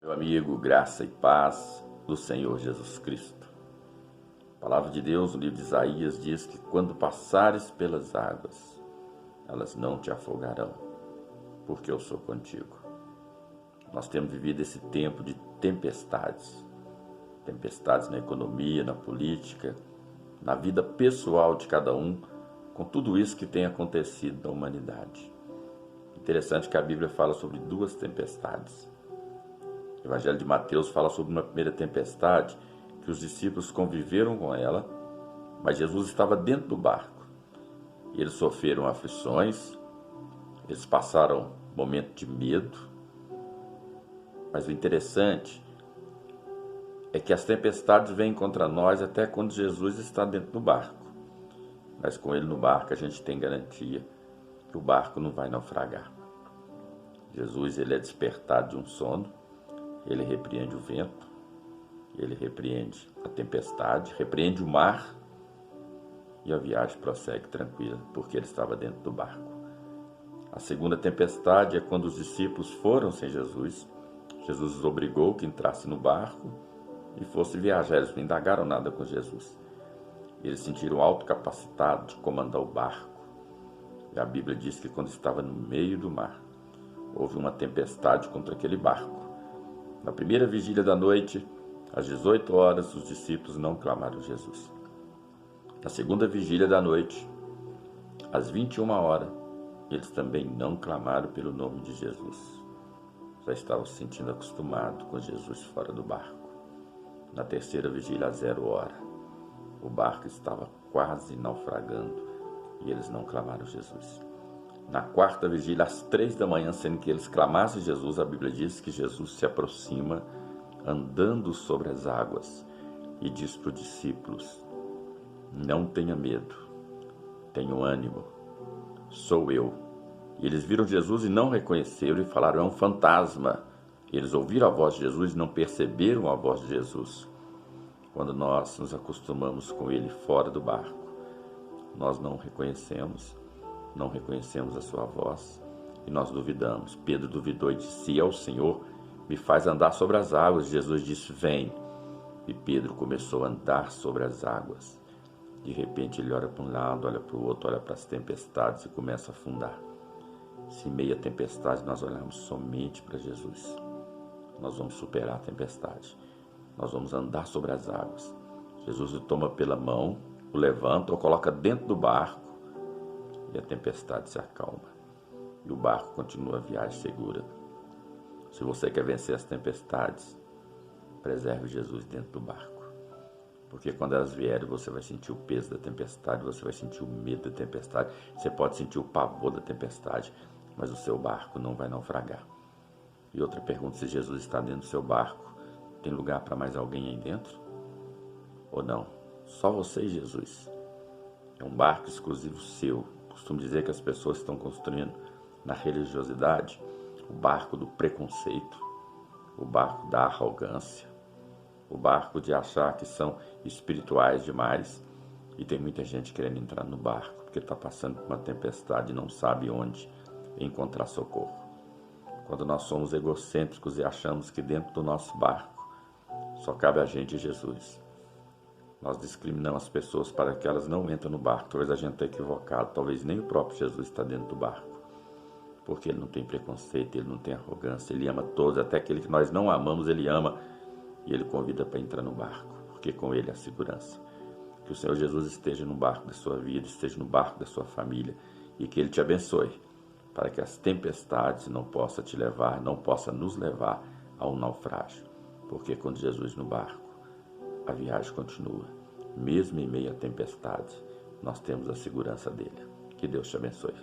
Meu amigo, graça e paz do Senhor Jesus Cristo. A palavra de Deus, no livro de Isaías, diz que quando passares pelas águas, elas não te afogarão, porque eu sou contigo. Nós temos vivido esse tempo de tempestades. Tempestades na economia, na política, na vida pessoal de cada um, com tudo isso que tem acontecido na humanidade. Interessante que a Bíblia fala sobre duas tempestades. O Evangelho de Mateus fala sobre uma primeira tempestade, que os discípulos conviveram com ela, mas Jesus estava dentro do barco. E eles sofreram aflições, eles passaram momento de medo. Mas o interessante é que as tempestades vêm contra nós até quando Jesus está dentro do barco. Mas com ele no barco a gente tem garantia que o barco não vai naufragar. Jesus, ele é despertado de um sono, ele repreende o vento, ele repreende a tempestade, repreende o mar e a viagem prossegue tranquila, porque ele estava dentro do barco. A segunda tempestade é quando os discípulos foram sem Jesus. Jesus os obrigou que entrasse no barco e fosse viajar. Eles não indagaram nada com Jesus. Eles sentiram autocapacitado de comandar o barco. E a Bíblia diz que quando estava no meio do mar, houve uma tempestade contra aquele barco. Na primeira vigília da noite, às 18 horas, os discípulos não clamaram Jesus. Na segunda vigília da noite, às 21 horas, eles também não clamaram pelo nome de Jesus. Já estavam se sentindo acostumados com Jesus fora do barco. Na terceira vigília, às 0 hora, o barco estava quase naufragando e eles não clamaram Jesus. Na quarta vigília, às 3 da manhã, sendo que eles clamassem Jesus, a Bíblia diz que Jesus se aproxima andando sobre as águas e diz para os discípulos: não tenha medo, tenham ânimo, sou eu. E eles viram Jesus e não reconheceram e falaram: é um fantasma. E eles ouviram a voz de Jesus e não perceberam a voz de Jesus. Quando nós nos acostumamos com ele fora do barco, nós não reconhecemos a sua voz e nós duvidamos. Pedro duvidou e disse: se é o Senhor, me faz andar sobre as águas. Jesus disse: vem. E Pedro começou a andar sobre as águas. De repente ele olha para um lado, olha para o outro, olha para as tempestades e começa a afundar. Se em meio à tempestade nós olharmos somente para Jesus, nós vamos superar a tempestade. Nós vamos andar sobre as águas. Jesus o toma pela mão, o levanta, o coloca dentro do barco e a tempestade se acalma. E o barco continua a viagem segura. Se você quer vencer as tempestades, preserve Jesus dentro do barco. Porque quando elas vierem, você vai sentir o peso da tempestade, você vai sentir o medo da tempestade, você pode sentir o pavor da tempestade, mas o seu barco não vai naufragar. E outra pergunta: se Jesus está dentro do seu barco, tem lugar para mais alguém aí dentro? Ou não? Só você e Jesus. É um barco exclusivo seu. Costumo dizer que as pessoas estão construindo na religiosidade o barco do preconceito, o barco da arrogância, o barco de achar que são espirituais demais. E tem muita gente querendo entrar no barco porque está passando por uma tempestade e não sabe onde encontrar socorro. Quando nós somos egocêntricos e achamos que dentro do nosso barco só cabe a gente e Jesus, nós discriminamos as pessoas para que elas não entrem no barco. Talvez a gente esteja equivocado, talvez nem o próprio Jesus está dentro do barco, porque ele não tem preconceito, ele não tem arrogância, ele ama todos, até aquele que nós não amamos ele ama, e ele convida para entrar no barco, porque com ele há segurança. Que o Senhor Jesus esteja no barco da sua vida, esteja no barco da sua família, e que ele te abençoe, para que as tempestades não possam te levar, não possam nos levar ao naufrágio, porque com Jesus no barco, a viagem continua. Mesmo em meio à tempestade, nós temos a segurança dele. Que Deus te abençoe.